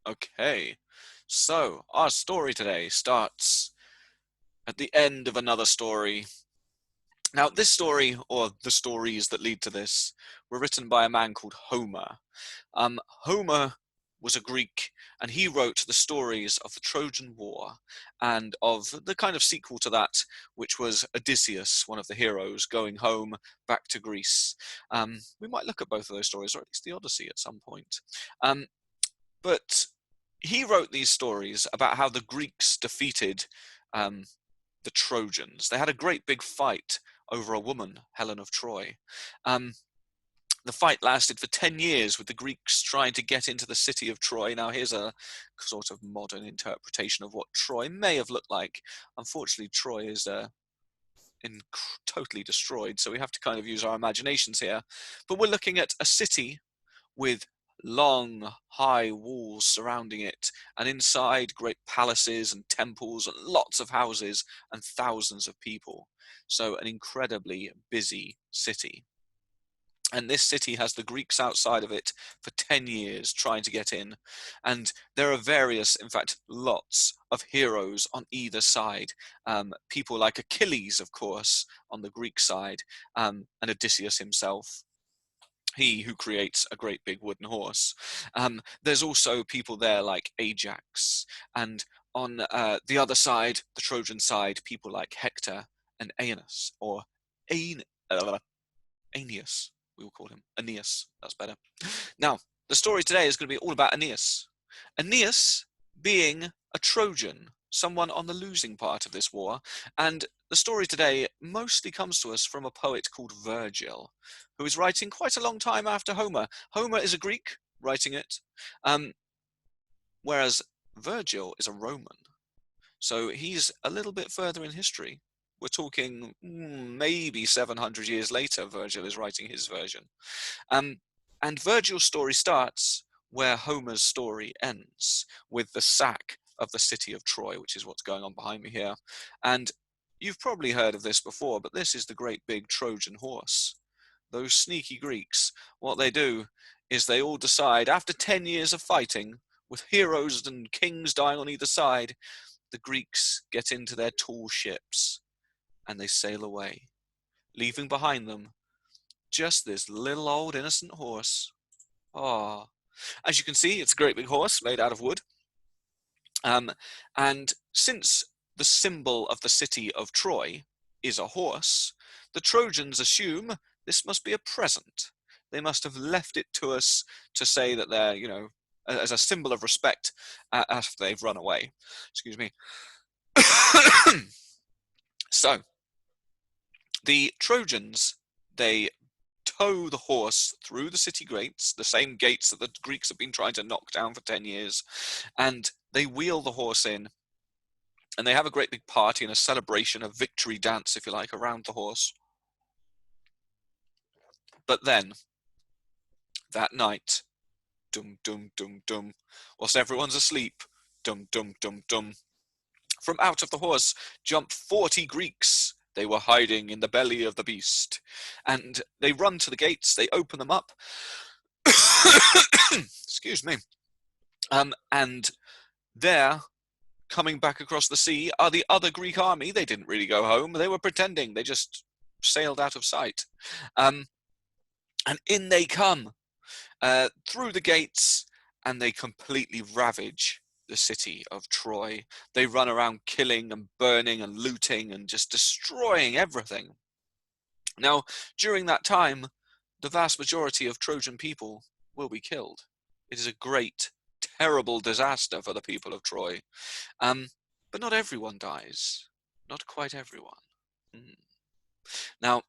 Okay, so our story today starts at the end of another story. Now, this story, or the stories that lead to this, were written by a man called Homer. Homer was a Greek, and he wrote the stories of the Trojan War and of the kind of sequel to that, which was Odysseus, one of the heroes, going home back to Greece. We might look at both of those stories, or at least the Odyssey at some point. But he wrote these stories about how the Greeks defeated um, the Trojans. They had a great big fight over a woman, Helen of Troy. Um, the fight lasted for 10 years with the Greeks trying to get into the city of Troy. Now, here's a sort of modern interpretation of what Troy may have looked like. Unfortunately, Troy is totally destroyed, so we have to kind of use our imaginations here. But we're looking at a city with long, high walls surrounding it, and inside great palaces and temples and lots of houses and thousands of people. So an incredibly busy city. And this city has the Greeks outside of it for 10 years trying to get in. And there are various, in fact, lots of heroes on either side. People like Achilles, of course, on the Greek side, and Odysseus himself, he who creates a great big wooden horse. There's also people there like Ajax, and on the other side, the Trojan side, people like Hector and Aeneas, or Aeneas, we will call him. Aeneas, that's better. Now, the story today is going to be all about Aeneas. Aeneas being a Trojan, someone on the losing part of this war, and the story today mostly comes to us from a poet called Virgil, who is writing quite a long time after Homer. Homer is a Greek writing it, whereas Virgil is a Roman. So he's a little bit further in history. We're talking maybe 700 years later, Virgil is writing his version. And Virgil's story starts where Homer's story ends, with the sack of the city of Troy, which is what's going on behind me here. And you've probably heard of this before, but this is the great big Trojan horse. Those sneaky Greeks, what they do is they all decide, after 10 years of fighting, with heroes and kings dying on either side, the Greeks get into their tall ships and they sail away, leaving behind them just this little old innocent horse. Ah, as you can see, it's a great big horse made out of wood. And since the symbol of the city of Troy is a horse, the Trojans assume this must be a present. They must have left it to us to say that they're, as a symbol of respect after they've run away. Excuse me. So, the Trojans, they tow the horse through the city gates, the same gates that the Greeks have been trying to knock down for 10 years, and they wheel the horse in, and they have a great big party and a celebration, a victory dance, if you like, around the horse. But then, that night, dum dum dum dum, whilst everyone's asleep, dum dum dum dum, from out of the horse jump 40 Greeks. They were hiding in the belly of the beast. And they run to the gates, they open them up. Excuse me. And there, coming back across the sea, are the other Greek army. They didn't really go home. They were pretending. They just sailed out of sight. And in they come through the gates, and they completely ravage the city of Troy. They run around killing and burning and looting and just destroying everything. Now, during that time, the vast majority of Trojan people will be killed. It is a great, terrible disaster for the people of Troy. But not everyone dies. Not quite everyone. Now,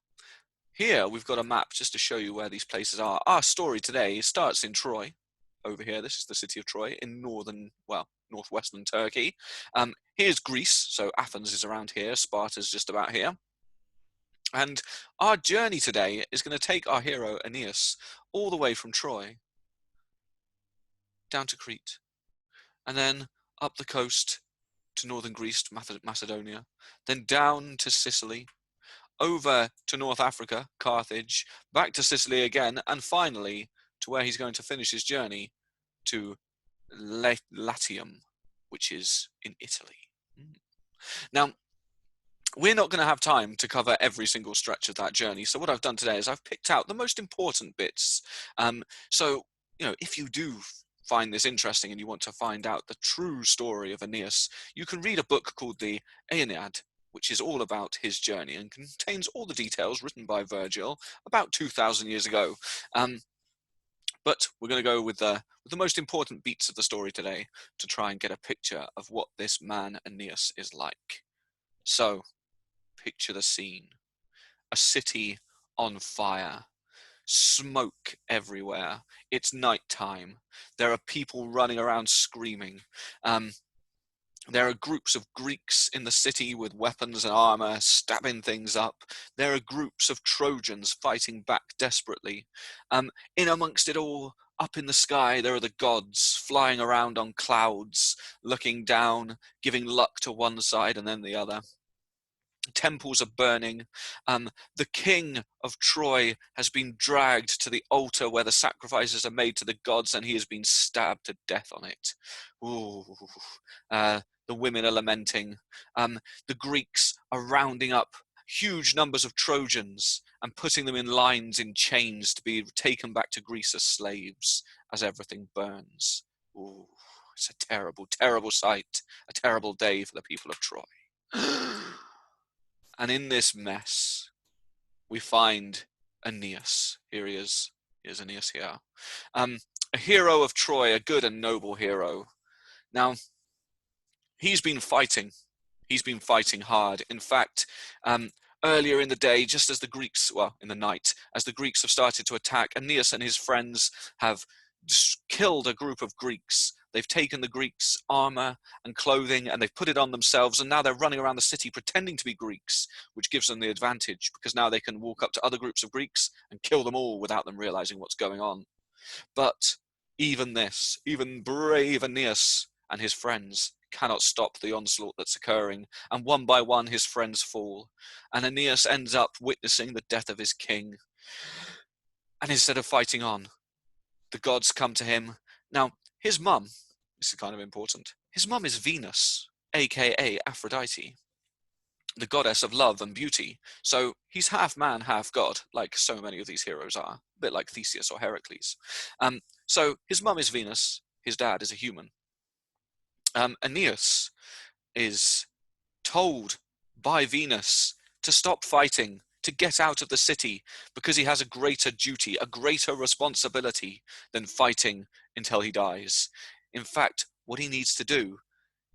here we've got a map just to show you where these places are. Our story today starts in Troy. Over here, this is the city of Troy in northwestern Turkey. Here's Greece, so Athens is around here, Sparta's just about here. And our journey today is going to take our hero Aeneas all the way from Troy down to Crete, and then up the coast to northern Greece, Macedonia, then down to Sicily, over to North Africa, Carthage, back to Sicily again, and finally to where he's going to finish his journey, to Latium, which is in Italy. Now, we're not going to have time to cover every single stretch of that journey. So what I've done today is I've picked out the most important bits. So, if you do find this interesting and you want to find out the true story of Aeneas, you can read a book called the Aeneid, which is all about his journey and contains all the details written by Virgil about 2,000 years ago. But we're going to go with the most important beats of the story today to try and get a picture of what this man Aeneas is like. So, picture the scene. A city on fire. Smoke everywhere. It's nighttime. There are people running around screaming. There are groups of Greeks in the city with weapons and armor, stabbing things up. There are groups of Trojans fighting back desperately. In amongst it all, up in the sky, there are the gods flying around on clouds, looking down, giving luck to one side and then the other. Temples are burning. The king of Troy has been dragged to the altar where the sacrifices are made to the gods, and he has been stabbed to death on it. Ooh. The women are lamenting. The Greeks are rounding up huge numbers of Trojans and putting them in lines in chains to be taken back to Greece as slaves as everything burns. Ooh. It's a terrible, terrible sight, a terrible day for the people of Troy. And in this mess, we find Aeneas. Here he is. Here's Aeneas here. A hero of Troy, a good and noble hero. Now, he's been fighting. He's been fighting hard. In fact, earlier in the day, just as the Greeks, in the night, as the Greeks have started to attack, Aeneas and his friends have killed a group of Greeks. They've taken the Greeks' armor and clothing and they've put it on themselves, and now they're running around the city pretending to be Greeks, which gives them the advantage because now they can walk up to other groups of Greeks and kill them all without them realizing what's going on. But even brave Aeneas and his friends cannot stop the onslaught that's occurring, and one by one his friends fall, and Aeneas ends up witnessing the death of his king. And instead of fighting on, the gods come to him. Now, his mum, this is kind of important, his mum is Venus, aka Aphrodite, the goddess of love and beauty. So he's half man, half god, like so many of these heroes are, a bit like Theseus or Heracles. So his mum is Venus, his dad is a human. Aeneas is told by Venus to stop fighting, to get out of the city, because he has a greater duty, a greater responsibility than fighting until he dies. In fact, what he needs to do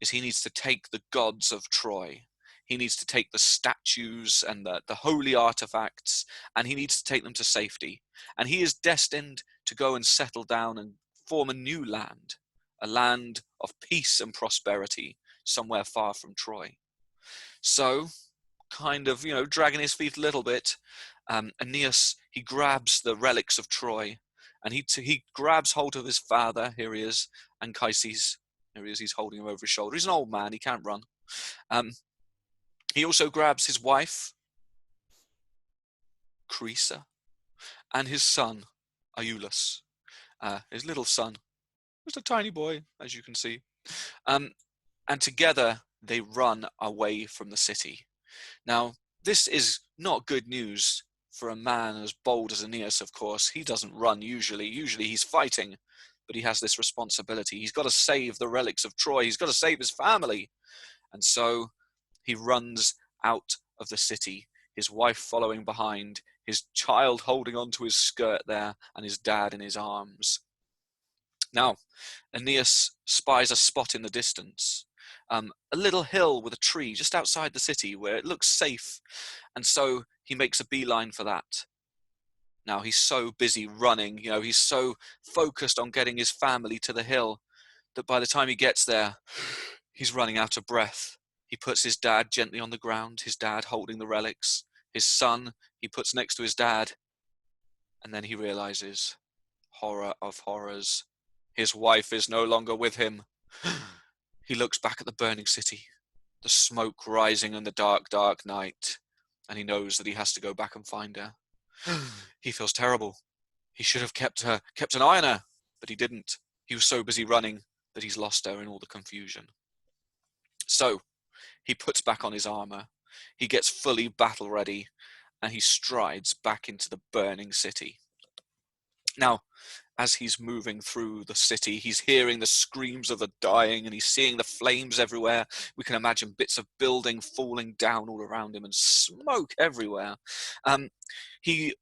is he needs to take the gods of Troy. He needs to take the statues and the holy artifacts, and he needs to take them to safety. And he is destined to go and settle down and form a new land, a land of peace and prosperity, somewhere far from Troy. So, kind of, dragging his feet a little bit, Aeneas, he grabs the relics of Troy, and he grabs hold of his father. Here he is, Anchises. Here he is, he's holding him over his shoulder. He's an old man, he can't run. He also grabs his wife, Crisa, and his son, Iulus, his little son, just a tiny boy, as you can see. And together, they run away from the city. Now, this is not good news for a man as bold as Aeneas, of course. He doesn't run usually. Usually he's fighting, but he has this responsibility. He's got to save the relics of Troy. He's got to save his family. And so he runs out of the city, his wife following behind, his child holding onto his skirt there, and his dad in his arms. Now, Aeneas spies a spot in the distance, a little hill with a tree just outside the city where it looks safe, and so he makes a beeline for that. Now, he's so busy running, he's so focused on getting his family to the hill that by the time he gets there, he's running out of breath. He puts his dad gently on the ground, his dad holding the relics. His son, he puts next to his dad, and then he realizes, horror of horrors, his wife is no longer with him. He looks back at the burning city, the smoke rising in the dark, dark night, and he knows that he has to go back and find her. He feels terrible. He should have kept an eye on her, but he didn't. He was so busy running that he's lost her in all the confusion. So he puts back on his armor, he gets fully battle ready, and he strides back into the burning city. Now, as he's moving through the city, he's hearing the screams of the dying and he's seeing the flames everywhere. We can imagine bits of building falling down all around him and smoke everywhere. He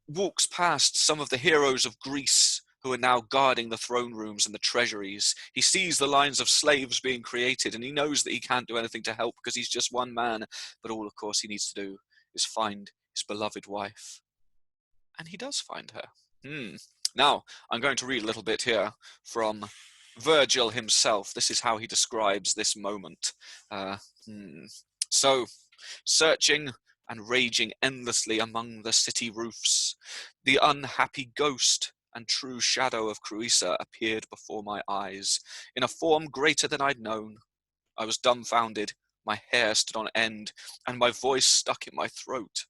walks past some of the heroes of Greece who are now guarding the throne rooms and the treasuries. He sees the lines of slaves being created, and he knows that he can't do anything to help because he's just one man. But all, of course, he needs to do is find his beloved wife. And he does find her. Now, I'm going to read a little bit here from Virgil himself. This is how he describes this moment. So, searching and raging endlessly among the city roofs, the unhappy ghost and true shadow of Creusa appeared before my eyes, in a form greater than I'd known. I was dumbfounded, my hair stood on end, and my voice stuck in my throat.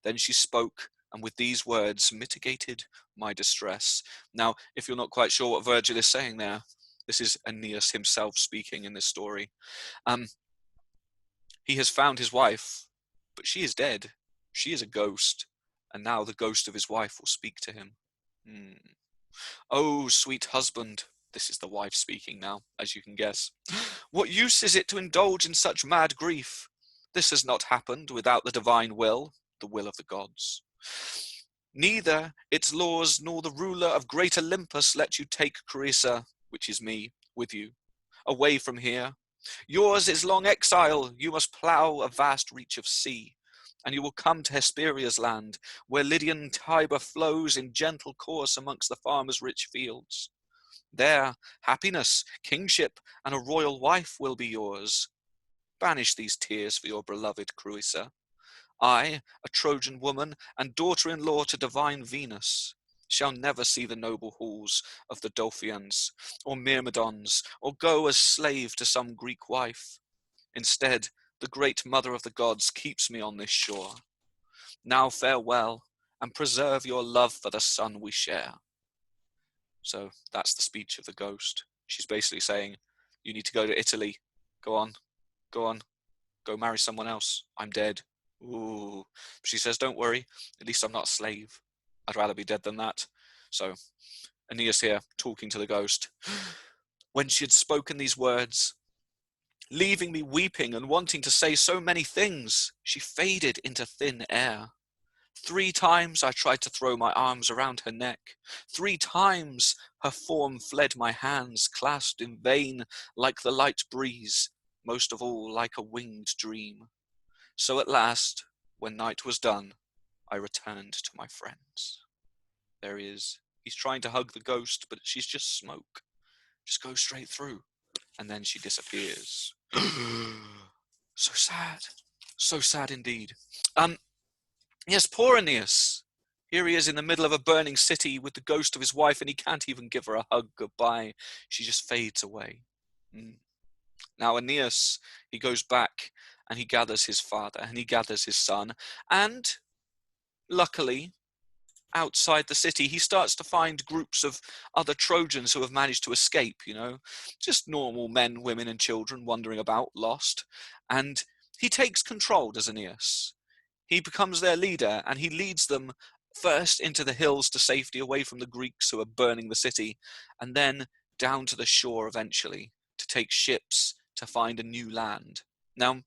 Then she spoke, and with these words mitigated my distress. Now, if you're not quite sure what Virgil is saying there, this is Aeneas himself speaking in this story. He has found his wife, but she is dead. She is a ghost, and now the ghost of his wife will speak to him. Oh, sweet husband, this is the wife speaking now, as you can guess. What use is it to indulge in such mad grief? This has not happened without the divine will, the will of the gods. Neither its laws nor the ruler of great Olympus let you take Creusa, which is me, with you, away from here. Yours is long exile. You must plough a vast reach of sea, and you will come to Hesperia's land, where Lydian Tiber flows in gentle course amongst the farmers' rich fields. There, happiness, kingship, and a royal wife will be yours. Banish these tears for your beloved Creusa. I, a Trojan woman and daughter-in-law to divine Venus, shall never see the noble halls of the Dolphians or Myrmidons, or go as slave to some Greek wife. Instead, the great mother of the gods keeps me on this shore. Now farewell, and preserve your love for the son we share. So that's the speech of the ghost. She's basically saying, you need to go to Italy. Go on, go marry someone else. I'm dead. Ooh. She says, don't worry, at least I'm not a slave. I'd rather be dead than that. So Aeneas here, talking to the ghost. When she had spoken these words, leaving me weeping and wanting to say so many things, she faded into thin air. 3 times I tried to throw my arms around her neck. 3 times her form fled my hands, clasped in vain like the light breeze, most of all like a winged dream. So at last, when night was done, I returned to my friends. There he is. He's trying to hug the ghost, but she's just smoke. Just goes straight through. And then she disappears. So sad. So sad indeed. Yes, poor Aeneas. Here he is in the middle of a burning city with the ghost of his wife, and he can't even give her a hug goodbye. She just fades away. Now Aeneas, he goes back and he gathers his father and he gathers his son. And luckily, outside the city, he starts to find groups of other Trojans who have managed to escape, just normal men, women, and children wandering about, lost. And he takes control, does Aeneas. He becomes their leader, and he leads them first into the hills to safety, away from the Greeks who are burning the city, and then down to the shore eventually to take ships to find a new land. Now,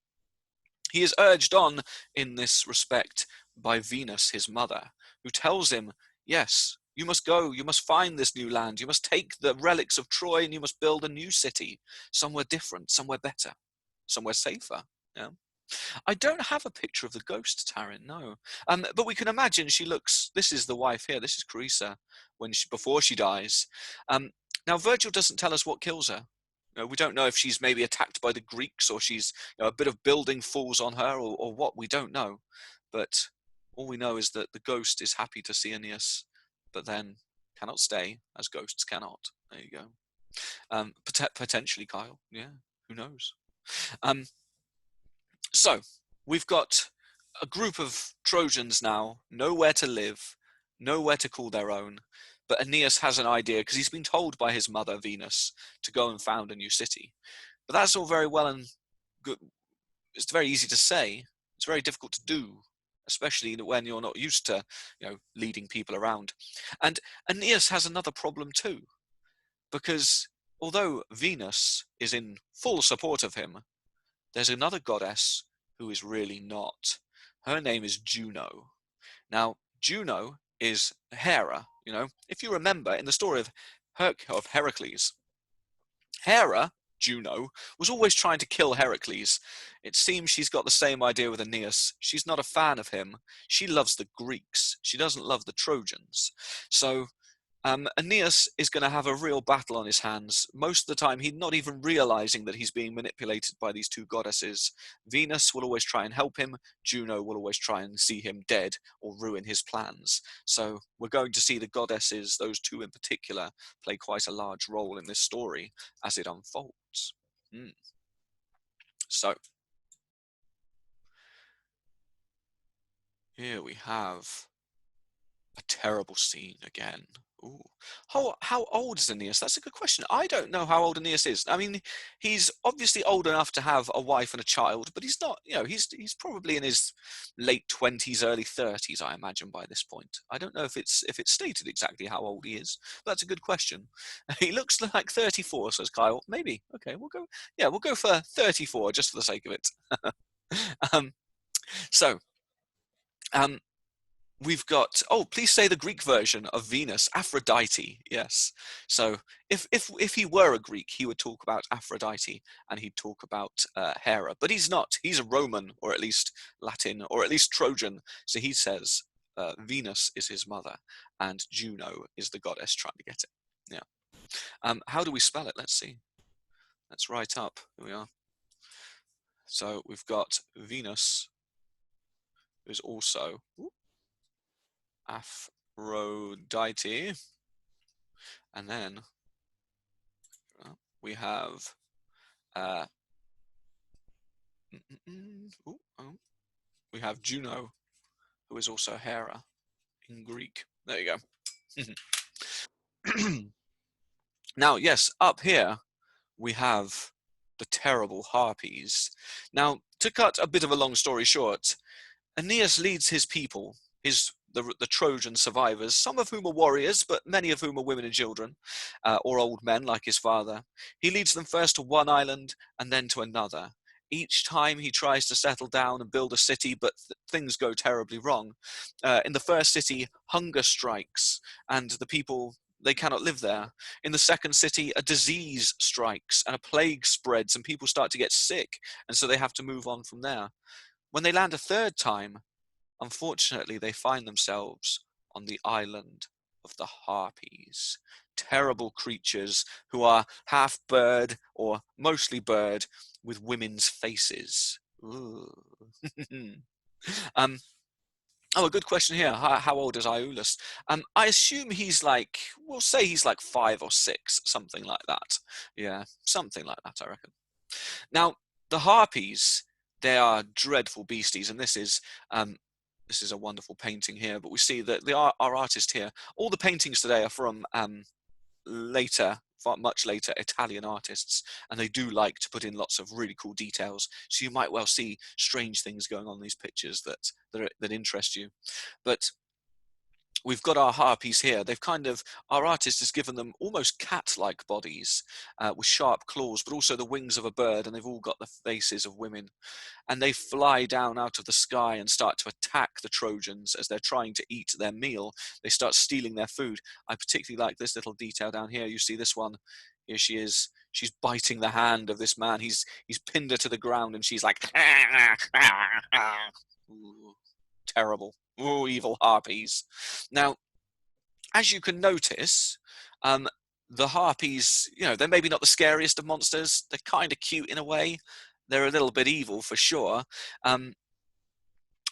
he is urged on in this respect by Venus, his mother, who tells him, yes, you must go, you must find this new land, you must take the relics of Troy and you must build a new city, somewhere different, somewhere better, somewhere safer. Yeah. I don't have a picture of the ghost, Taryn, no. But we can imagine she looks, this is the wife here, this is Creusa, before she dies. Now, Virgil doesn't tell us what kills her. We don't know if she's maybe attacked by the Greeks, or she's a bit of building falls on her, or what, we don't know. But all we know is that the ghost is happy to see Aeneas, but then cannot stay, as ghosts cannot. There you go. Potentially, Kyle. Yeah, who knows? So, we've got a group of Trojans now, nowhere to live, nowhere to call their own. But Aeneas has an idea because he's been told by his mother, Venus, to go and found a new city. But that's all very well and good. It's very easy to say. It's very difficult to do, especially when you're not used to, leading people around. And Aeneas has another problem too, because although Venus is in full support of him, there's another goddess who is really not. Her name is Juno. Now, Juno is Hera. If you remember in the story of Heracles, Hera, Juno, was always trying to kill Heracles. It seems she's got the same idea with Aeneas. She's not a fan of him. She loves the Greeks. She doesn't love the Trojans. So Aeneas is going to have a real battle on his hands. Most of the time, he's not even realizing that he's being manipulated by these two goddesses. Venus will always try and help him. Juno will always try and see him dead or ruin his plans. So we're going to see the goddesses, those two in particular, play quite a large role in this story as it unfolds. So here we have a terrible scene again. Ooh. How old is Aeneas? That's a good question. I don't know how old Aeneas is. I mean, he's obviously old enough to have a wife and a child, but he's not, he's probably in his late 20s, early 30s, I imagine, by this point. I don't know if it's stated exactly how old he is, but that's a good question. He looks like 34, says Kyle. Maybe. Okay, we'll go for 34 just for the sake of it. um, so, um, we've got, please say the Greek version of Venus, Aphrodite. Yes. So if he were a Greek, he would talk about Aphrodite and he'd talk about Hera. But he's not. He's a Roman, or at least Latin, or at least Trojan. So he says Venus is his mother and Juno is the goddess trying to get it. Yeah. How do we spell it? Let's see. Let's write up. Here we are. So we've got Venus, who's also Aphrodite, and then we have we have Juno, who is also Hera in Greek. There you go. Now, yes, up here we have the terrible harpies. Now, to cut a bit of a long story short, Aeneas leads his people, the Trojan survivors, some of whom are warriors, but many of whom are women and children, or old men like his father. He leads them first to one island and then to another. Each time he tries to settle down and build a city, but things go terribly wrong. In the first city, hunger strikes, and the people, they cannot live there. In the second city, a disease strikes, and a plague spreads, and people start to get sick, and so they have to move on from there. When they land a third time, unfortunately, they find themselves on the island of the Harpies, terrible creatures who are half bird or mostly bird with women's faces. A good question here. How old is Iolaus? I assume we'll say he's like 5 or 6, something like that. Yeah, something like that, I reckon. Now, the Harpies, they are dreadful beasties, and this is a wonderful painting here, but we see that our artist here, all the paintings today are from much later Italian artists, and they do like to put in lots of really cool details, so you might well see strange things going on in these pictures that interest you. But we've got our harpies here. Our artist has given them almost cat-like bodies with sharp claws, but also the wings of a bird, and they've all got the faces of women. And they fly down out of the sky and start to attack the Trojans as they're trying to eat their meal. They start stealing their food. I particularly like this little detail down here. You see this one. Here she is. She's biting the hand of this man. He's pinned her to the ground, and she's like, ooh, terrible. Ooh, evil harpies. Now, as you can notice, the harpies, they're maybe not the scariest of monsters. They're kind of cute in a way. They're a little bit evil for sure.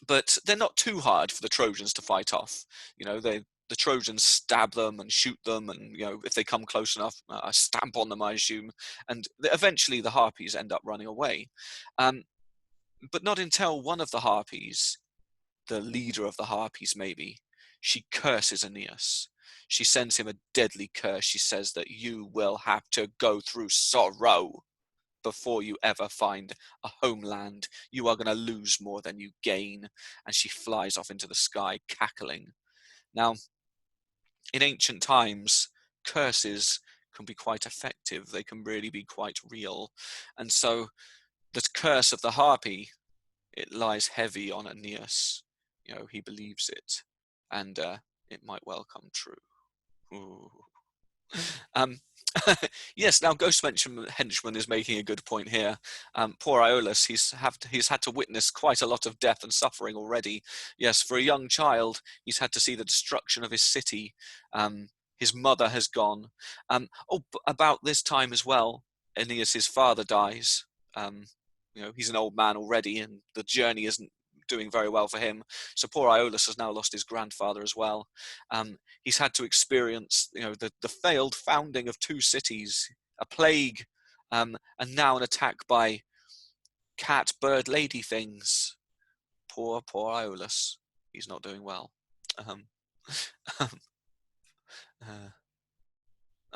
But they're not too hard for the Trojans to fight off. The Trojans stab them and shoot them, and if they come close enough, stamp on them, I assume. And eventually the harpies end up running away. But not until one of the harpies, the leader of the harpies maybe, she curses Aeneas. She sends him a deadly curse. She says that you will have to go through sorrow before you ever find a homeland. You are going to lose more than you gain. And she flies off into the sky, cackling. Now, in ancient times, curses can be quite effective. They can really be quite real. And so the curse of the harpy, it lies heavy on Aeneas. He believes it, and it might well come true. Ooh. Um, yes, now Ghost Henchman is making a good point here. Poor Iolaus, he's had to witness quite a lot of death and suffering already. Yes, for a young child, he's had to see the destruction of his city. His mother has gone. About this time as well, Aeneas' father dies. He's an old man already, and the journey isn't doing very well for him. So poor Iolaus has now lost his grandfather as well. He's had to experience, the failed founding of 2 cities, a plague, and now an attack by cat, bird, lady things. Poor Iolaus. He's not doing well. Um, uh,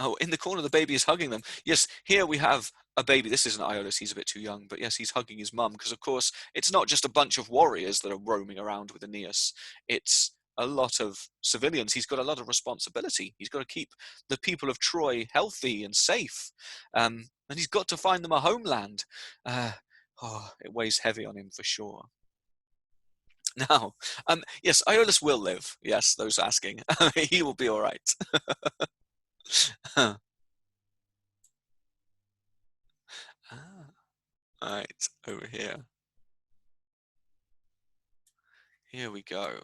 Oh, in the corner, the baby is hugging them. Yes, here we have a baby. This isn't Iolaus, he's a bit too young, but yes, he's hugging his mum, because of course, it's not just a bunch of warriors that are roaming around with Aeneas. It's a lot of civilians. He's got a lot of responsibility. He's got to keep the people of Troy healthy and safe. And he's got to find them a homeland. It weighs heavy on him for sure. Now, yes, Iolaus will live. Yes, those asking. He will be all right. Right, over here. Here we go.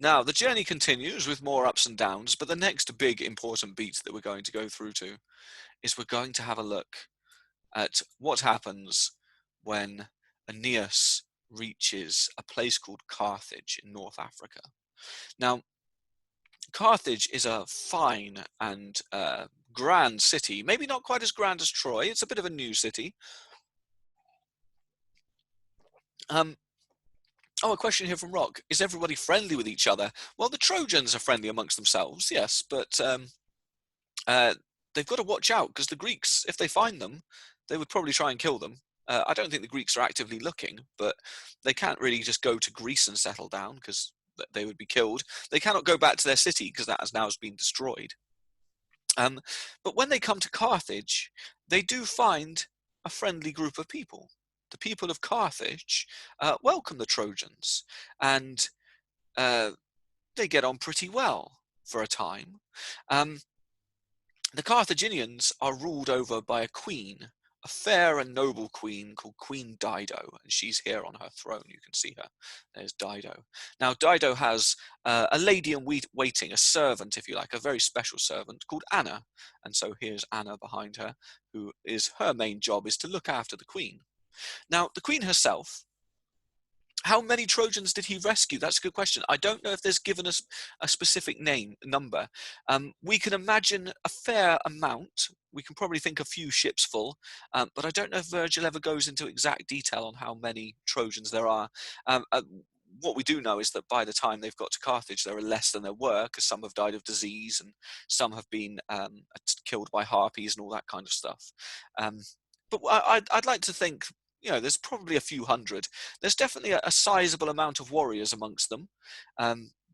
Now, the journey continues with more ups and downs, but the next big important beat that we're going to go through to is we're going to have a look at what happens when Aeneas reaches a place called Carthage in North Africa. Now, Carthage is a fine and grand city, maybe not quite as grand as Troy. It's a bit of a new city. A question here from Rock. Is everybody friendly with each other? Well, the Trojans are friendly amongst themselves, yes, but they've got to watch out, because the Greeks, if they find them, they would probably try and kill them. I don't think the Greeks are actively looking, but they can't really just go to Greece and settle down, because they would be killed. They cannot go back to their city, because that has now been destroyed. But when they come to Carthage, they do find a friendly group of people. The people of Carthage welcome the Trojans, and they get on pretty well for a time. The Carthaginians are ruled over by a queen, a fair and noble queen called Queen Dido, and she's here on her throne. You can see her. There's Dido. Now, Dido has a lady in waiting, a servant, if you like, a very special servant called Anna. And so here's Anna behind her, who is her main job is to look after the queen. Now, the queen herself, how many Trojans did he rescue? That's a good question. I don't know if there's given us a specific number. We can imagine a fair amount. We can probably think a few ships full, but I don't know if Virgil ever goes into exact detail on how many Trojans there are. What we do know is that by the time they've got to Carthage, there are less than there were, because some have died of disease and some have been killed by harpies and all that kind of stuff. But I'd like to think, there's probably a few hundred. There's definitely a sizable amount of warriors amongst them,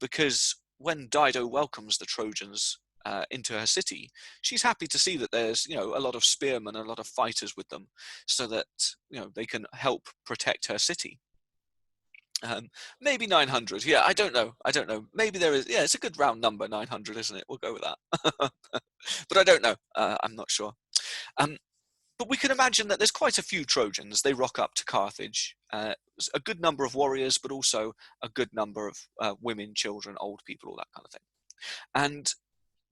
because when Dido welcomes the Trojans into her city, she's happy to see that there's, a lot of spearmen, a lot of fighters with them, so that, they can help protect her city. Maybe 900. Yeah, I don't know. Maybe there is. Yeah, it's a good round number, 900, isn't it? We'll go with that. But I don't know. I'm not sure. But we can imagine that there's quite a few Trojans. They rock up to Carthage. A good number of warriors, but also a good number of women, children, old people, all that kind of thing. And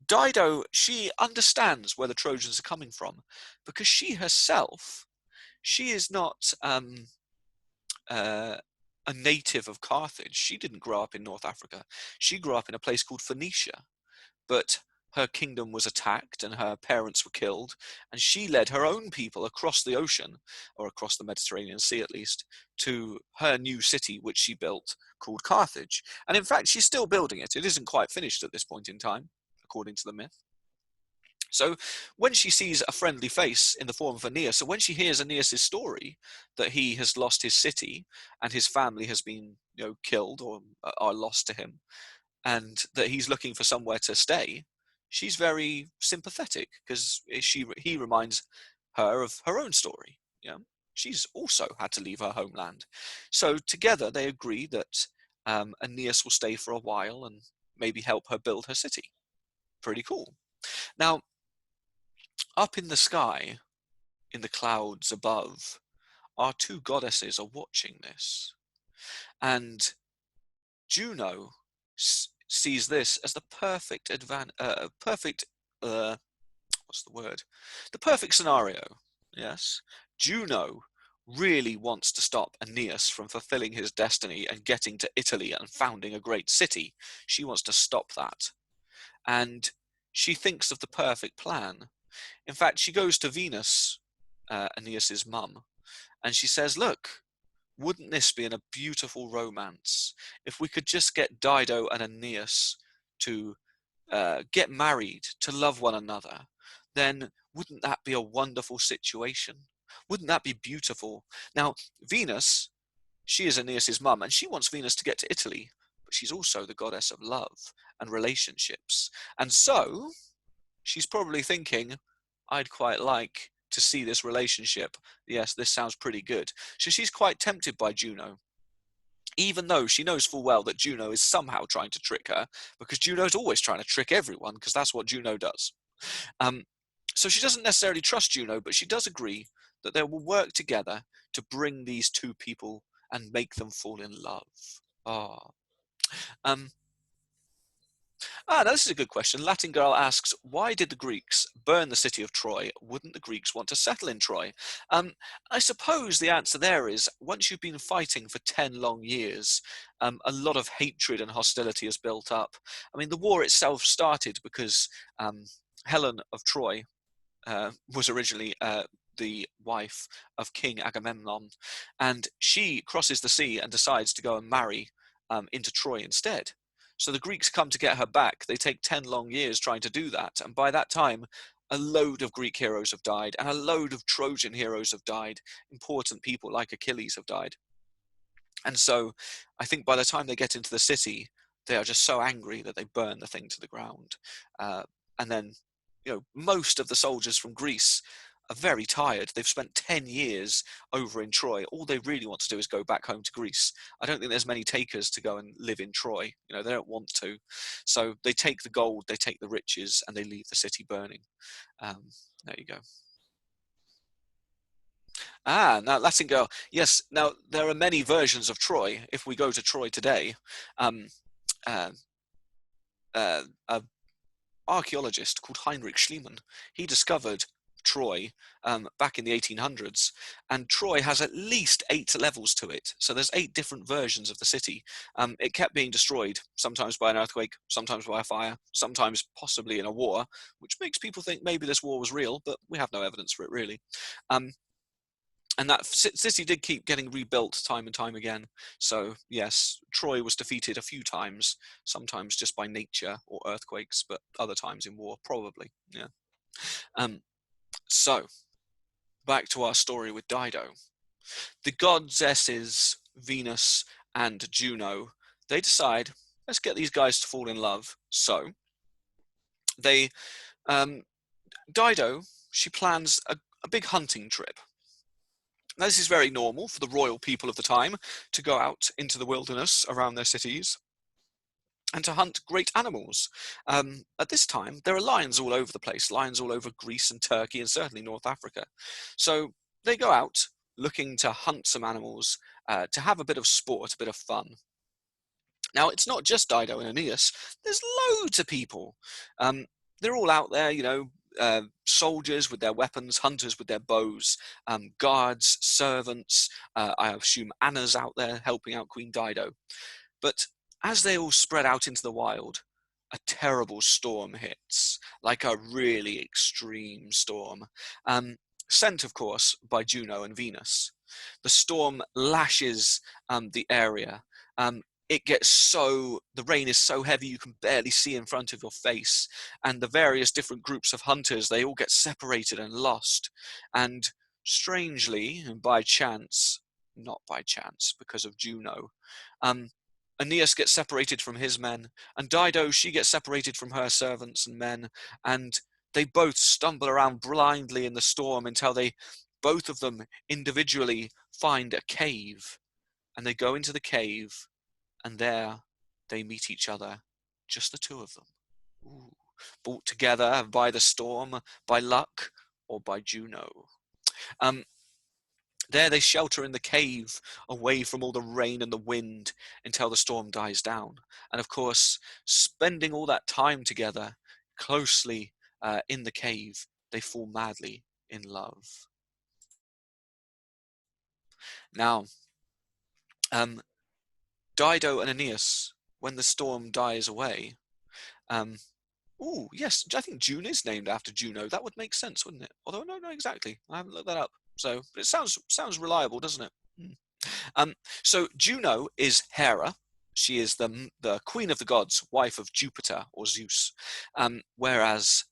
Dido, she understands where the Trojans are coming from, because she herself, she is not a native of Carthage. She didn't grow up in North Africa. She grew up in a place called Phoenicia. But her kingdom was attacked and her parents were killed, and she led her own people across the ocean, or across the Mediterranean Sea at least, to her new city, which she built, called Carthage. And in fact, she's still building it. It isn't quite finished at this point in time, according to the myth. So when she sees a friendly face in the form of Aeneas, so when she hears Aeneas' story, that he has lost his city and his family has been, killed or are lost to him, and that he's looking for somewhere to stay, she's very sympathetic because he reminds her of her own story. She's also had to leave her homeland. So together they agree that Aeneas will stay for a while and maybe help her build her city. Pretty cool. Now, up in the sky, in the clouds above, our two goddesses are watching this. And Juno sees this as the perfect what's the word? The perfect scenario. Yes. Juno really wants to stop Aeneas from fulfilling his destiny and getting to Italy and founding a great city. She wants to stop that. And she thinks of the perfect plan. In fact, she goes to Venus, Aeneas's mum, and she says, look, wouldn't this be a beautiful romance if we could just get Dido and Aeneas to get married, to love one another? Then wouldn't that be a wonderful situation? Wouldn't that be beautiful? Now, Venus, she is Aeneas's mum, and she wants Venus to get to Italy, but she's also the goddess of love and relationships. And so she's probably thinking, I'd quite like to see this relationship. Yes, this sounds pretty good. So she's quite tempted by Juno, even though she knows full well that Juno is somehow trying to trick her, because Juno's always trying to trick everyone, because that's what Juno does. So she doesn't necessarily trust Juno, but she does agree that they will work together to bring these two people and make them fall in love. Now this is a good question. Latin Girl asks, why did the Greeks burn the city of Troy? Wouldn't the Greeks want to settle in Troy? I suppose the answer there is, once you've been fighting for 10 long years, a lot of hatred and hostility has built up. I mean, the war itself started because Helen of Troy was originally the wife of King Agamemnon, and she crosses the sea and decides to go and marry into Troy instead. So the Greeks come to get her back. They take 10 long years trying to do that, and by that time, a load of Greek heroes have died, and a load of Trojan heroes have died. Important people like Achilles have died. And so I think by the time they get into the city, they are just so angry that they burn the thing to the ground. And then, most of the soldiers from Greece are very tired. They've spent 10 years over in Troy. All they really want to do is go back home to Greece. I don't think there's many takers to go and live in Troy. They don't want to. So they take the gold, they take the riches, and they leave the city burning. There you go. Now Latin Girl. Yes, now there are many versions of Troy. If we go to Troy today, um, uh, a archaeologist called Heinrich Schliemann, he discovered Troy back in the 1800s, and Troy has at least 8 levels to it. So there's 8 different versions of the city. It kept being destroyed, sometimes by an earthquake, sometimes by a fire, sometimes possibly in a war, which makes people think maybe this war was real, but we have no evidence for it really. And that city did keep getting rebuilt time and time again. So yes, Troy was defeated a few times, sometimes just by nature or earthquakes, but other times in war, probably. Yeah. So back to our story with Dido. The goddesses Venus and Juno, they decide, let's get these guys to fall in love. So they, Dido, she plans a big hunting trip. Now, this is very normal for the royal people of the time to go out into the wilderness around their cities and to hunt great animals. At this time, there are lions all over the place, lions all over Greece and Turkey and certainly North Africa. So they go out looking to hunt some animals, to have a bit of sport, a bit of fun. Now, it's not just Dido and Aeneas. There's loads of people. They're all out there, soldiers with their weapons, hunters with their bows, guards, servants. I assume Anna's out there helping out Queen Dido. But as they all spread out into the wild, a terrible storm hits, like a really extreme storm, sent, of course, by Juno and Venus. The storm lashes the area. The rain is so heavy you can barely see in front of your face, and the various different groups of hunters, they all get separated and lost. And strangely, by chance, not by chance, because of Juno, um, Aeneas gets separated from his men, and Dido, she gets separated from her servants and men, and they both stumble around blindly in the storm until they, both of them individually, find a cave. And they go into the cave, and there they meet each other, just the two of them. Ooh. Brought together by the storm, by luck, or by Juno. There they shelter in the cave, away from all the rain and the wind, until the storm dies down. And of course, spending all that time together, closely in the cave, they fall madly in love. Now, Dido and Aeneas, when the storm dies away, yes, I think June is named after Juno. That would make sense, wouldn't it? Although, no, exactly. I haven't looked that up. So, but it sounds reliable, doesn't it? So Juno is Hera. She is the queen of the gods, wife of Jupiter or Zeus. Whereas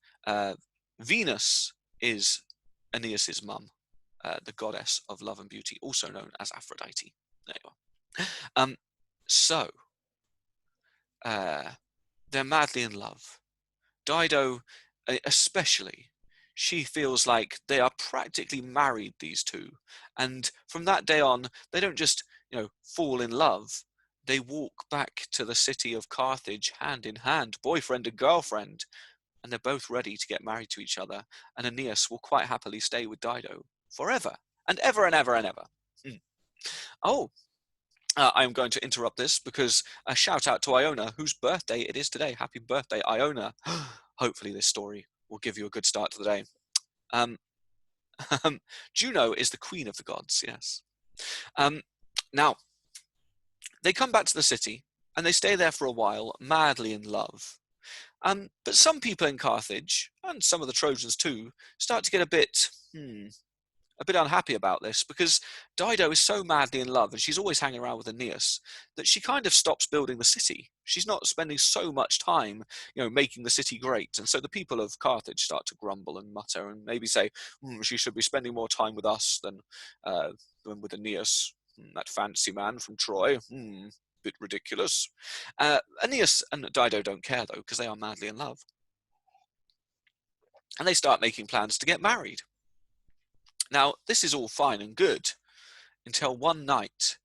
Venus is Aeneas's mum, the goddess of love and beauty, also known as Aphrodite. There you are. So they're madly in love. Dido, especially, she feels like they are practically married, these two. And from that day on, they don't just, fall in love. They walk back to the city of Carthage hand in hand, boyfriend and girlfriend. And they're both ready to get married to each other. And Aeneas will quite happily stay with Dido forever and ever and ever and ever. Oh, I'm going to interrupt this because a shout out to Iona, whose birthday it is today. Happy birthday, Iona. Hopefully this story will give you a good start to the day. Juno is the queen of the gods, yes. Now, they come back to the city and they stay there for a while, madly in love. But some people in Carthage, and some of the Trojans too, start to get a bit unhappy about this, because Dido is so madly in love and she's always hanging around with Aeneas that she kind of stops building the city. She's not spending so much time, making the city great. And so the people of Carthage start to grumble and mutter and maybe say, she should be spending more time with us than with Aeneas, that fancy man from Troy. Bit ridiculous. Aeneas and Dido don't care, though, because they are madly in love. And they start making plans to get married. Now, this is all fine and good until one night,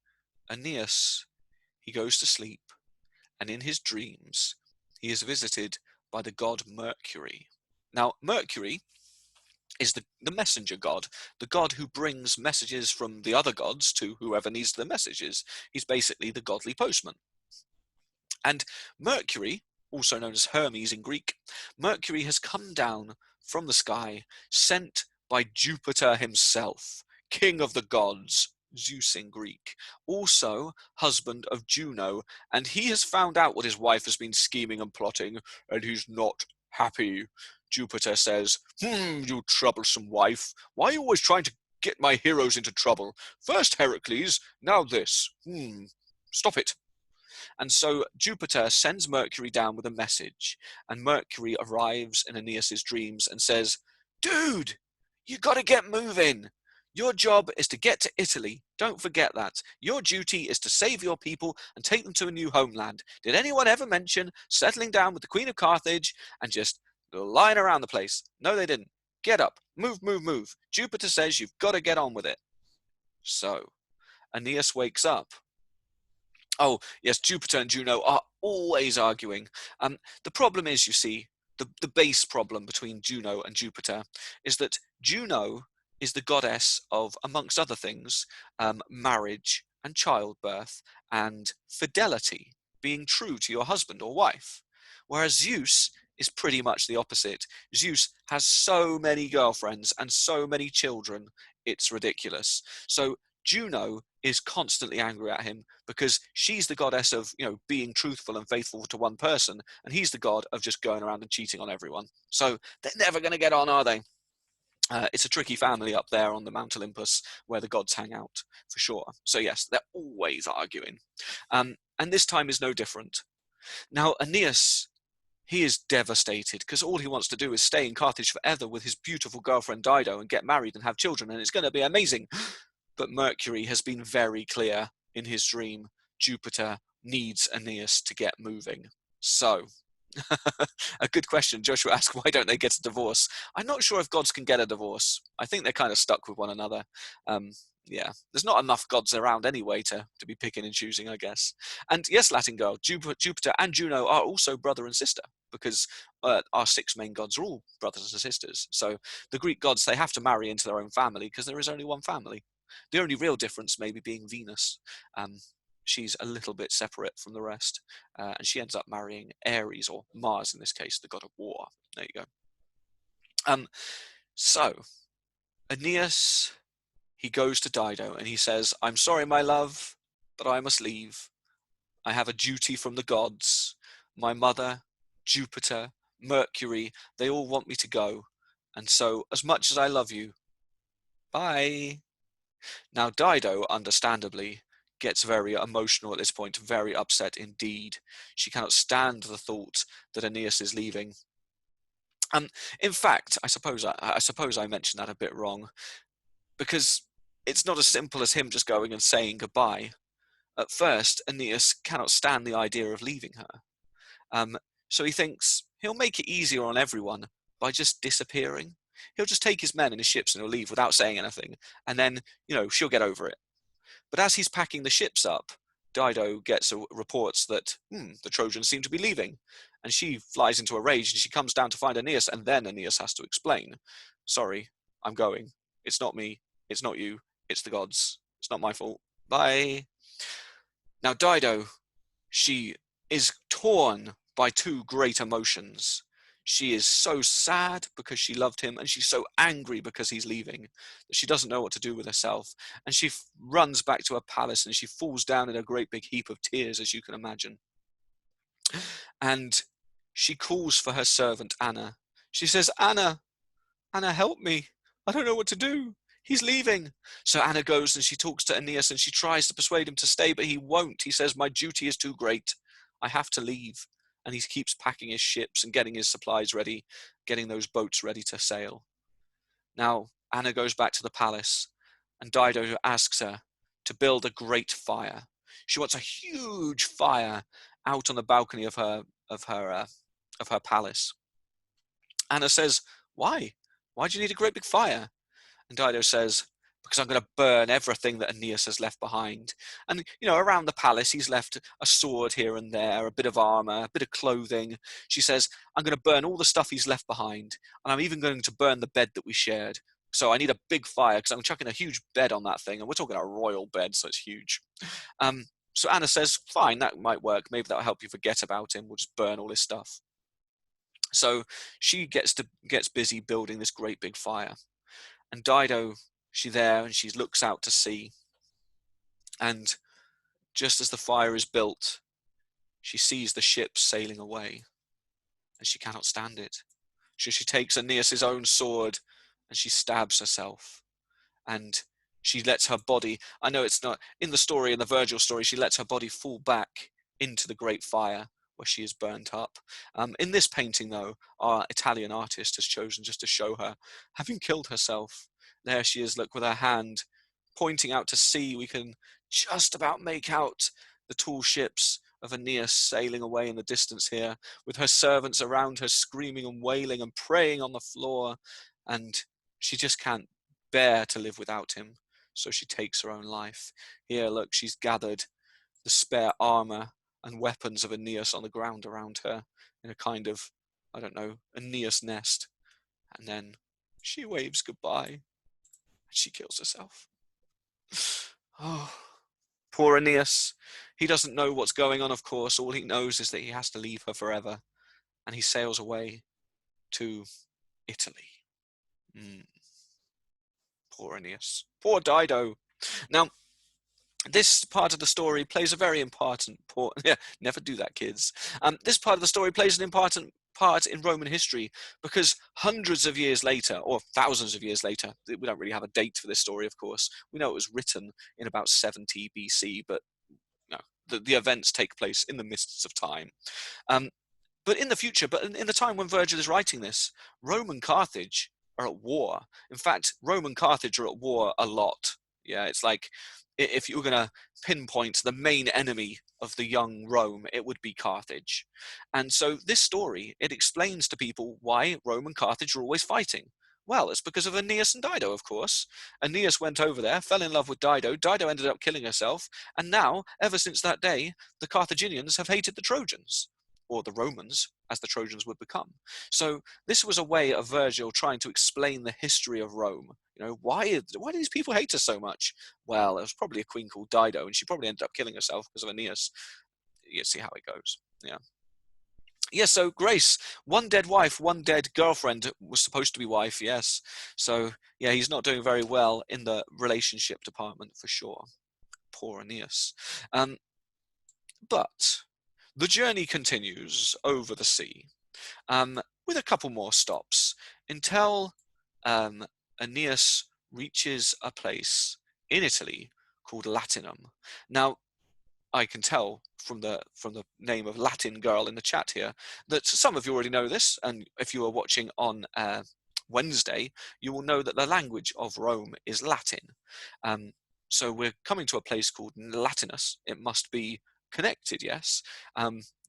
Aeneas, he goes to sleep, and in his dreams, he is visited by the god Mercury. Now, Mercury is the messenger god, the god who brings messages from the other gods to whoever needs the messages. He's basically the godly postman. And Mercury, also known as Hermes in Greek, Mercury has come down from the sky, sent by Jupiter himself, king of the gods, Zeus in Greek, also husband of Juno, and he has found out what his wife has been scheming and plotting, and he's not happy. Jupiter says, you troublesome wife, why are you always trying to get my heroes into trouble? First Heracles, now this. Stop it. And so Jupiter sends Mercury down with a message, and Mercury arrives in Aeneas's dreams and says, dude, you got to get moving. Your job is to get to Italy. Don't forget that. Your duty is to save your people and take them to a new homeland. Did anyone ever mention settling down with the Queen of Carthage and just lying around the place? No, they didn't. Get up. Move, move, move. Jupiter says you've got to get on with it. So, Aeneas wakes up. Oh, yes, Jupiter and Juno are always arguing. The problem is, you see, the base problem between Juno and Jupiter is that Juno is the goddess of, amongst other things, marriage and childbirth and fidelity, being true to your husband or wife. Whereas Zeus is pretty much the opposite. Zeus has so many girlfriends and so many children, it's ridiculous. So Juno is constantly angry at him because she's the goddess of, being truthful and faithful to one person, and he's the god of just going around and cheating on everyone. So they're never going to get on, are they? It's a tricky family up there on the Mount Olympus where the gods hang out, for sure. So yes, they're always arguing. And this time is no different. Now, Aeneas, he is devastated because all he wants to do is stay in Carthage forever with his beautiful girlfriend Dido and get married and have children, and it's going to be amazing. But Mercury has been very clear in his dream. Jupiter needs Aeneas to get moving. So, a good question. Joshua asked, why don't they get a divorce? I'm not sure if gods can get a divorce. I think they're kind of stuck with one another. Yeah, there's not enough gods around anyway to be picking and choosing, I guess. And yes, Latin girl, Jupiter and Juno are also brother and sister, because our 6 main gods are all brothers and sisters. So the Greek gods, they have to marry into their own family because there is only one family. The only real difference maybe being Venus. She's a little bit separate from the rest, and she ends up marrying Ares, or Mars in this case, the god of war. There you go. So Aeneas, he goes to Dido and he says, I'm sorry, my love, but I must leave. I have a duty from the gods. My mother, Jupiter, Mercury, they all want me to go. And so, as much as I love you, bye. Now, Dido, understandably, gets very emotional at this point, very upset indeed. She cannot stand the thought that Aeneas is leaving. In fact, I suppose I mentioned that a bit wrong, because it's not as simple as him just going and saying goodbye. At first, Aeneas cannot stand the idea of leaving her. So he thinks he'll make it easier on everyone by just disappearing. He'll just take his men and his ships and he'll leave without saying anything. And then, she'll get over it. But as he's packing the ships up, Dido gets reports that the Trojans seem to be leaving. And she flies into a rage and she comes down to find Aeneas. And then Aeneas has to explain, sorry, I'm going. It's not me. It's not you. It's the gods. It's not my fault. Bye. Now, Dido, she is torn by 2 great emotions. She is so sad because she loved him, and she's so angry because he's leaving that she doesn't know what to do with herself. And she runs back to her palace and she falls down in a great big heap of tears, as you can imagine. And she calls for her servant Anna. She says, Anna, help me. I don't know what to do. He's leaving. So Anna goes and she talks to Aeneas and she tries to persuade him to stay, but he won't. He says, my duty is too great. I have to leave. And he keeps packing his ships and getting his supplies ready, getting those boats ready to sail. Now, Anna goes back to the palace and Dido asks her to build a great fire. She wants a huge fire out on the balcony of her palace. Anna says, why? Why do you need a great big fire? And Dido says, because I'm going to burn everything that Aeneas has left behind. And, around the palace, he's left a sword here and there, a bit of armor, a bit of clothing. She says, I'm going to burn all the stuff he's left behind. And I'm even going to burn the bed that we shared. So I need a big fire because I'm chucking a huge bed on that thing. And we're talking a royal bed, so it's huge. So Anna says, fine, that might work. Maybe that'll help you forget about him. We'll just burn all his stuff. So she gets busy building this great big fire. And Dido, she's there and she looks out to sea. And just as the fire is built, she sees the ships sailing away. And she cannot stand it. So she takes Aeneas' own sword and she stabs herself. And she lets her body, I know it's not, in the story, in the Virgil story, she lets her body fall back into the great fire where she is burnt up. In this painting, though, our Italian artist has chosen just to show her having killed herself. There she is, look, with her hand pointing out to sea. We can just about make out the tall ships of Aeneas sailing away in the distance here, with her servants around her screaming and wailing and praying on the floor. And she just can't bear to live without him, so she takes her own life. Here, look, she's gathered the spare armor and weapons of Aeneas on the ground around her in a kind of, I don't know, Aeneas nest. And then she waves goodbye and she kills herself. Oh, poor Aeneas. He doesn't know what's going on, of course. All he knows is that he has to leave her forever. And he sails away to Italy. Poor Aeneas. Poor Dido. Now, this part of the story plays a very important part. Yeah, never do that, kids. This part of the story plays an important part in Roman history because hundreds of years later, or thousands of years later, we don't really have a date for this story, of course. We know it was written in about 70 BC, but no, the events take place in the mists of time. Um, but in the future, but in the time when Virgil is writing this, Rome and Carthage are at war. In fact, Rome and Carthage are at war a lot. Yeah, it's like if you were going to pinpoint the main enemy of the young Rome, it would be Carthage. And so this story, it explains to people why Rome and Carthage are always fighting. Well, it's because of Aeneas and Dido, of course. Aeneas went over there, fell in love with Dido. Dido ended up killing herself. And now, ever since that day, the Carthaginians have hated the Trojans, or the Romans, as the Trojans would become. So this was a way of Virgil trying to explain the history of Rome. Why do these people hate us so much? Well, it was probably a queen called Dido, and she probably ended up killing herself because of Aeneas. You see how it goes. Yeah. Yeah, so Grace, one dead wife, one dead girlfriend was supposed to be wife, yes. So, yeah, he's not doing very well in the relationship department for sure. Poor Aeneas. But the journey continues over the sea, with a couple more stops until Aeneas reaches a place in Italy called Latinum. Now, I can tell from the name of Latin girl in the chat here that some of you already know this, and if you are watching on Wednesday, you will know that the language of Rome is Latin. So we're coming to a place called Latinus. It must be connected, yes.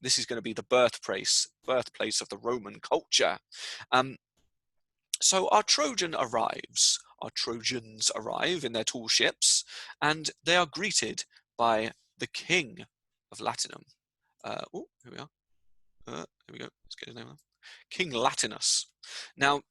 This is going to be the birthplace of the Roman culture. So our Trojans arrive in their tall ships, and they are greeted by the king of Latinum. Here we are. Here we go. Let's get his name on. King Latinus. Now,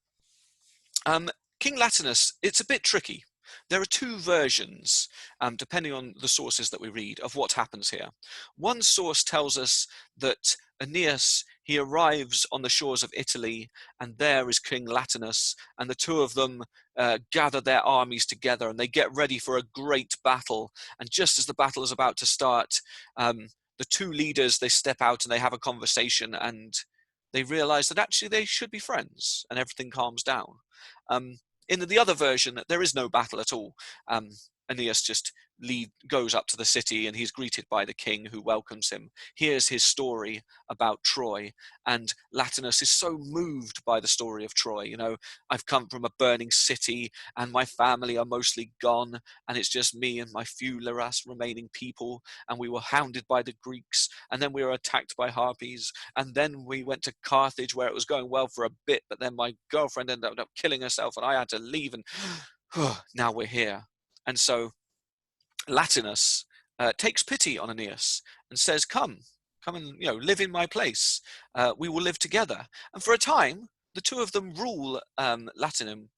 King Latinus, it's a bit tricky. There are two versions, depending on the sources that we read, of what happens here. One source tells us that Aeneas, he arrives on the shores of Italy, and there is King Latinus, and the two of them gather their armies together, and they get ready for a great battle. And just as the battle is about to start, the two leaders, they step out and they have a conversation, and they realize that actually they should be friends, and everything calms down. In the other version, there is no battle at all. Aeneas just goes up to the city, and he's greeted by the king, who welcomes him. Here's his story about Troy, and Latinus is so moved by the story of Troy. I've come from a burning city, and my family are mostly gone, and it's just me and my few last remaining people, and we were hounded by the Greeks, and then we were attacked by harpies, and then we went to Carthage, where it was going well for a bit, but then my girlfriend ended up killing herself, and I had to leave, and now we're here. And so Latinus takes pity on Aeneas and says, come and live in my place. We will live together. And for a time, the two of them rule Latium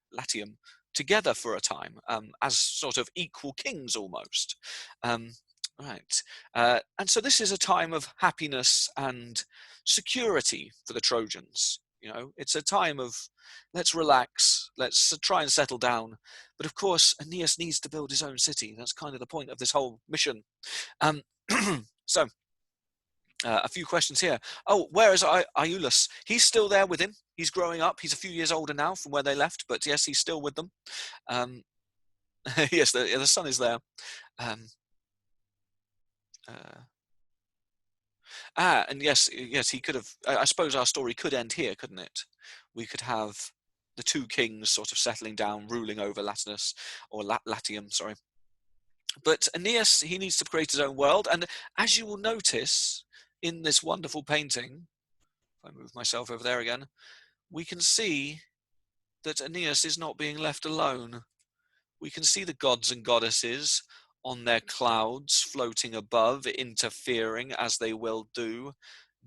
together for a time, as sort of equal kings almost. Right. And so this is a time of happiness and security for the Trojans. It's a time of let's relax, let's try and settle down. But of course, Aeneas needs to build his own city. That's kind of the point of this whole mission. So, a few questions here. Oh, where is Iulus? He's still there with him. He's growing up. He's a few years older now from where they left, but yes, he's still with them. Yes, the son is there. And yes, he could have. I suppose our story could end here, couldn't it? We could have the two kings sort of settling down, ruling over Latinus, or Latium, sorry. But Aeneas, he needs to create his own world, and as you will notice in this wonderful painting, if I move myself over there again, we can see that Aeneas is not being left alone. We can see the gods and goddesses on their clouds floating above, interfering as they will do.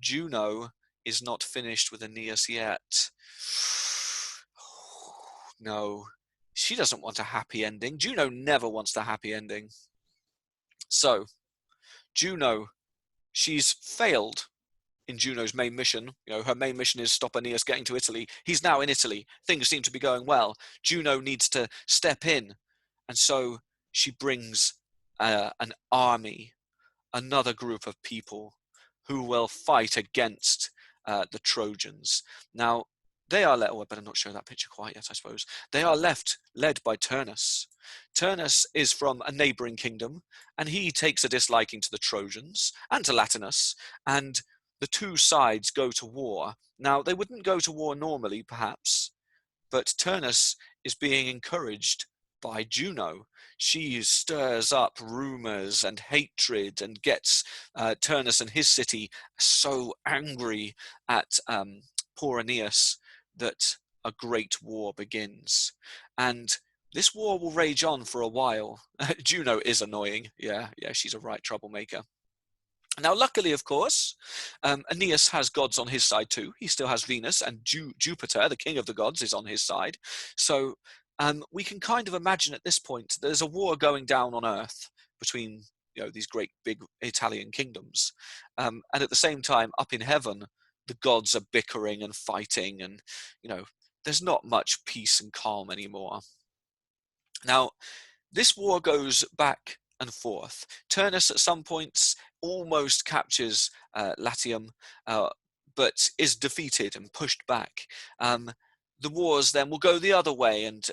Juno is not finished with Aeneas yet. No, she doesn't want a happy ending. Juno never wants the happy ending. So, Juno, she's failed in Juno's main mission. Her main mission is stop Aeneas getting to Italy. He's now in Italy. Things seem to be going well. Juno needs to step in. And so she brings an army, another group of people who will fight against the Trojans. Now, they are I better not show that picture quite yet, I suppose. They are led by Turnus. Turnus is from a neighboring kingdom, and he takes a disliking to the Trojans and to Latinus, and the two sides go to war. Now, they wouldn't go to war normally, perhaps, but Turnus is being encouraged by Juno. She stirs up rumors and hatred and gets Turnus and his city so angry at poor Aeneas that a great war begins. And this war will rage on for a while. Juno is annoying. Yeah, she's a right troublemaker. Now, luckily, of course, Aeneas has gods on his side too. He still has Venus, and Jupiter, the king of the gods, is on his side. So we can kind of imagine at this point there's a war going down on Earth between these great big Italian kingdoms, and at the same time, up in heaven, the gods are bickering and fighting, and there's not much peace and calm anymore. Now, this war goes back and forth. Turnus at some points almost captures Latium, but is defeated and pushed back. The wars then will go the other way, and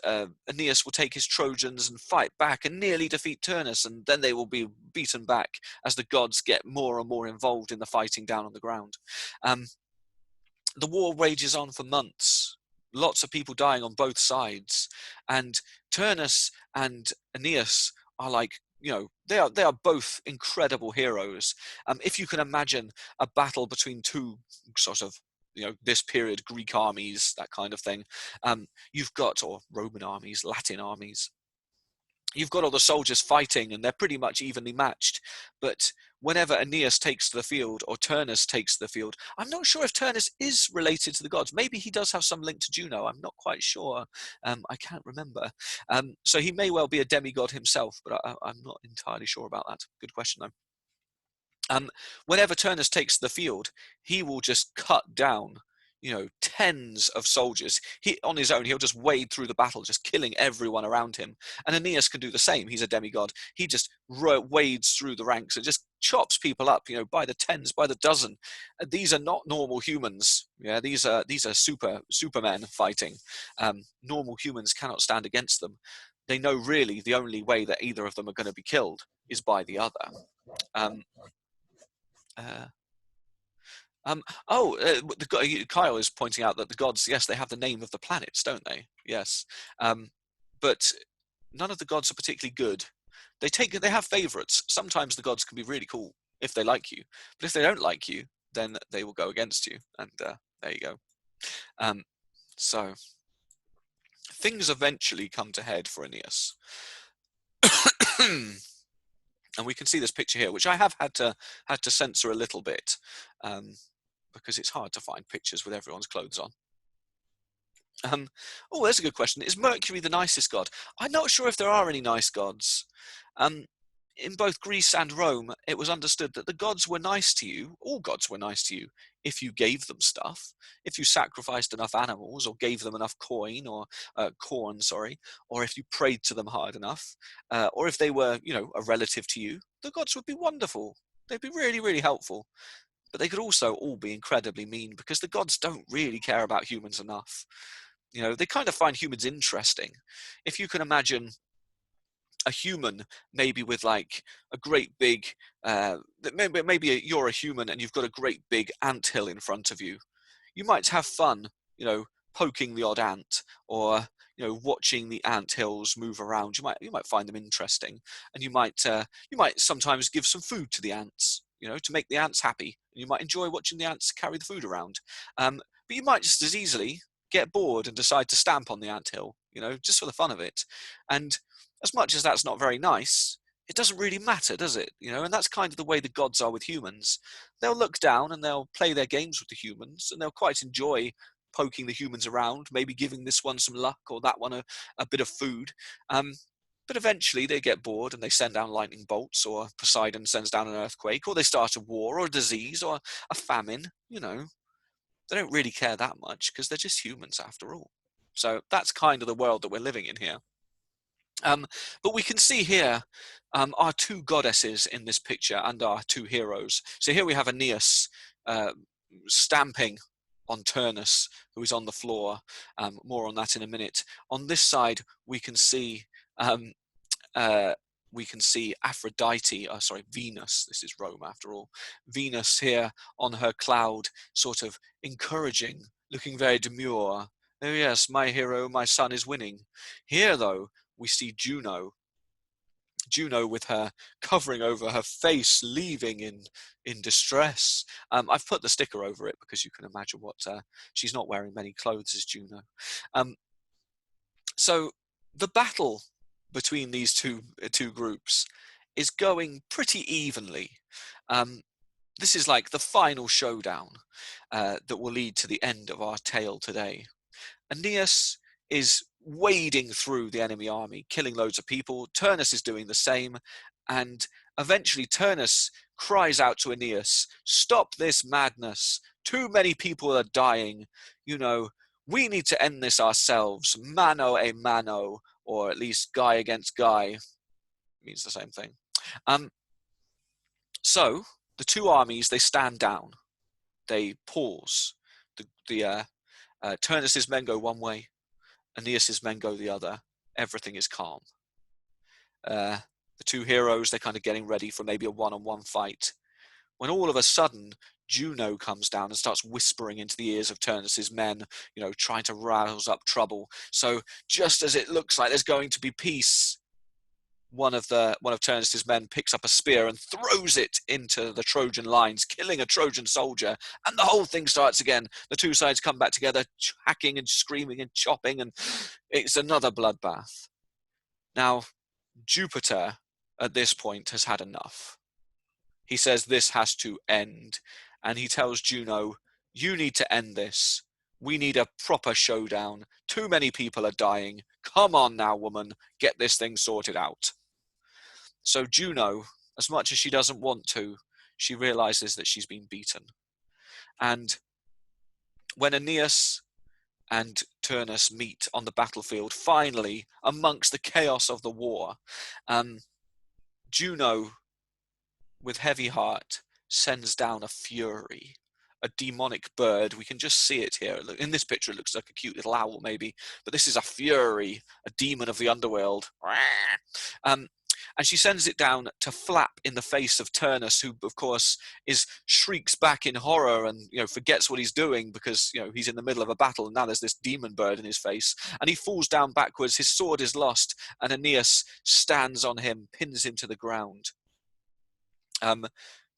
Aeneas will take his Trojans and fight back and nearly defeat Turnus, and then they will be beaten back as the gods get more and more involved in the fighting down on the ground. The war rages on for months. Lots of people dying on both sides, and Turnus and Aeneas are like, they are both incredible heroes. If you can imagine a battle between two sort of this period Greek armies, that kind of thing, you've got, or Roman armies, Latin armies, you've got all the soldiers fighting and they're pretty much evenly matched. But whenever Aeneas takes the field or Turnus takes the field, I'm not sure if Turnus is related to the gods. Maybe he does have some link to Juno. I'm not quite sure. I can't remember. So he may well be a demigod himself, but I'm not entirely sure about that. Good question, though. Whenever Turnus takes the field, he will just cut down tens of soldiers. On his own, he'll just wade through the battle, just killing everyone around him. And Aeneas can do the same. He's a demigod. He just wades through the ranks and just chops people up, by the tens, by the dozen. These are not normal humans. Yeah, these are supermen fighting. Normal humans cannot stand against them. They know really the only way that either of them are going to be killed is by the other. Kyle is pointing out that the gods, yes, they have the name of the planets, don't they? Yes. But none of the gods are particularly good. They have favorites. Sometimes the gods can be really cool if they like you, but if they don't like you, then they will go against you. And there you go. So things eventually come to head for Aeneas. And we can see this picture here, which I have had to censor a little bit, because it's hard to find pictures with everyone's clothes on. That's a good question. Is Mercury the nicest god? I'm not sure if there are any nice gods. In both Greece and Rome, it was understood that the gods were nice to you, all gods were nice to you, if you gave them stuff, if you sacrificed enough animals or gave them enough corn, or if you prayed to them hard enough, or if they were, a relative to you, the gods would be wonderful. They'd be really, really helpful. But they could also all be incredibly mean because the gods don't really care about humans enough. They kind of find humans interesting. If you can imagine a human maybe with like a great big maybe you're a human and you've got a great big anthill in front of you, you might have fun poking the odd ant, or watching the ant hills move around. You might find them interesting, and you might sometimes give some food to the ants, to make the ants happy. You might enjoy watching the ants carry the food around, but you might just as easily get bored and decide to stamp on the anthill, just for the fun of it. And as much as that's not very nice, it doesn't really matter, does it? And that's kind of the way the gods are with humans. They'll look down and they'll play their games with the humans, and they'll quite enjoy poking the humans around, maybe giving this one some luck or that one a bit of food. But eventually they get bored and they send down lightning bolts, or Poseidon sends down an earthquake, or they start a war or a disease or a famine. They don't really care that much because they're just humans after all. So that's kind of the world that we're living in here. But we can see here our two goddesses in this picture and our two heroes. So here we have Aeneas uh, stamping on Turnus, who is on the floor. More on that in a minute. On this side, we can see um, Aphrodite, sorry, Venus. This is Rome after all. Venus here on her cloud, sort of encouraging, looking very demure. Oh yes, my hero, my son is winning. Here, though, we see Juno with her covering over her face, leaving in distress. I've put the sticker over it because you can imagine what she's not wearing many clothes as Juno. So the battle between these two groups is going pretty evenly. This is like the final showdown that will lead to the end of our tale today. Aeneas is wading through the enemy army, killing loads of people. Turnus is doing the same. And eventually Turnus cries out to Aeneas, "Stop this madness. Too many people are dying. You know, we need to end this ourselves. Mano a mano," or at least guy against guy. Means the same thing. So the two armies, they stand down. They pause. Turnus's men go one way, Aeneas's men go the other. Everything is calm. The two heroes, they're kind of getting ready for maybe a one-on-one fight, when all of a sudden Juno comes down and starts whispering into the ears of Turnus's men, trying to rouse up trouble. So just as it looks like there's going to be peace, one of Turnus's men picks up a spear and throws it into the Trojan lines, killing a Trojan soldier, and the whole thing starts again. The two sides come back together, hacking and screaming and chopping, and it's another bloodbath. Now, Jupiter, at this point, has had enough. He says this has to end, and he tells Juno, "You need to end this. We need a proper showdown. Too many people are dying. Come on now, woman, get this thing sorted out." So Juno, as much as she doesn't want to, she realizes that she's been beaten. And when Aeneas and Turnus meet on the battlefield, finally, amongst the chaos of the war, Juno, with heavy heart, sends down a fury, a demonic bird. We can just see it here. In this picture, it looks like a cute little owl, maybe, but this is a fury, a demon of the underworld. And she sends it down to flap in the face of Turnus, who, of course, shrieks back in horror and forgets what he's doing because he's in the middle of a battle, and now there's this demon bird in his face, and he falls down backwards. His sword is lost, and Aeneas stands on him, pins him to the ground.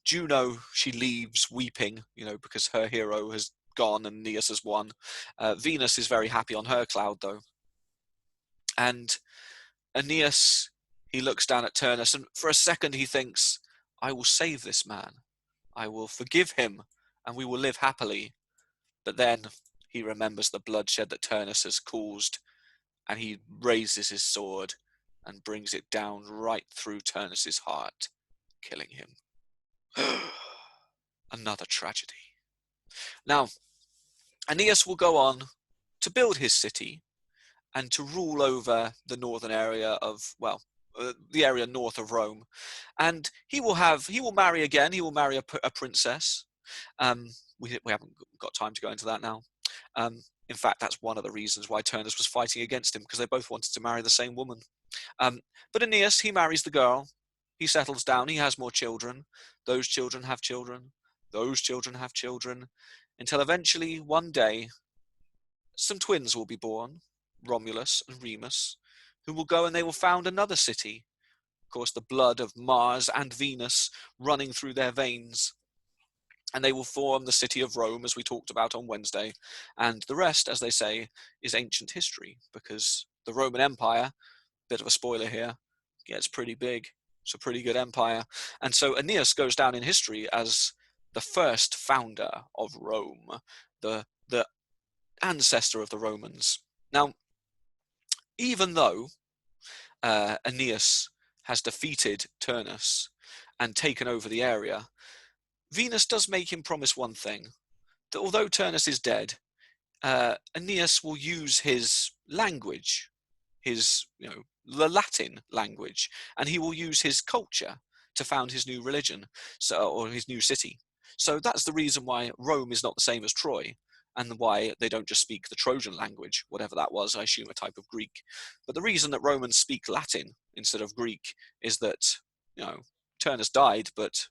Juno, she leaves weeping, because her hero has gone and Aeneas has won. Venus is very happy on her cloud, though. And Aeneas, he looks down at Turnus, and for a second he thinks, "I will save this man. I will forgive him, and we will live happily." But then he remembers the bloodshed that Turnus has caused, and he raises his sword and brings it down right through Turnus's heart, killing him. Another tragedy. Now, Aeneas will go on to build his city and to rule over the northern area of, the area north of Rome. And he will marry again. He will marry a princess. We haven't got time to go into that now. In fact, that's one of the reasons why Turnus was fighting against him, because they both wanted to marry the same woman. But Aeneas, he marries the girl. He settles down. He has more children. Those children have children. Those children have children. Until eventually, one day, some twins will be born, Romulus and Remus, who will go and they will found another city. Of course, the blood of Mars and Venus running through their veins. And they will form the city of Rome, as we talked about on Wednesday. And the rest, as they say, is ancient history, because the Roman Empire, bit of a spoiler here, gets pretty big. It's a pretty good empire. And so Aeneas goes down in history as the first founder of Rome, the ancestor of the Romans. Now, even though Aeneas has defeated Turnus and taken over the area, Venus does make him promise one thing, that although Turnus is dead, Aeneas will use his language, his the Latin language, and he will use his culture to found his new religion, or his new city. So that's the reason why Rome is not the same as Troy, and why they don't just speak the Trojan language, whatever that was, I assume a type of Greek. But the reason that Romans speak Latin instead of Greek is that, Turnus died, but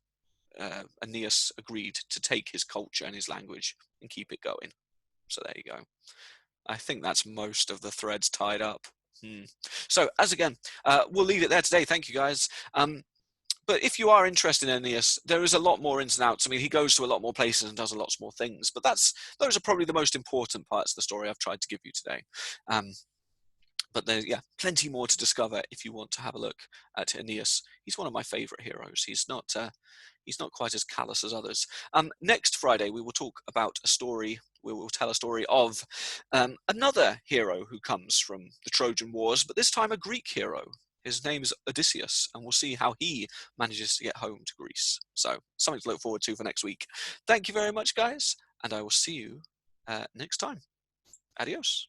Aeneas agreed to take his culture and his language and keep it going. So there you go. I think that's most of the threads tied up. So, as again, we'll leave it there today. Thank you, guys. But if you are interested in Aeneas, there is a lot more ins and outs. I mean, he goes to a lot more places and does a lot more things. But those are probably the most important parts of the story I've tried to give you today. But there's plenty more to discover if you want to have a look at Aeneas. He's one of my favourite heroes. He's not quite as callous as others. Next Friday, we will talk about a story. We will tell a story of another hero who comes from the Trojan Wars, but this time a Greek hero. His name is Odysseus, and we'll see how he manages to get home to Greece. So, something to look forward to for next week. Thank you very much, guys, and I will see you next time. Adios.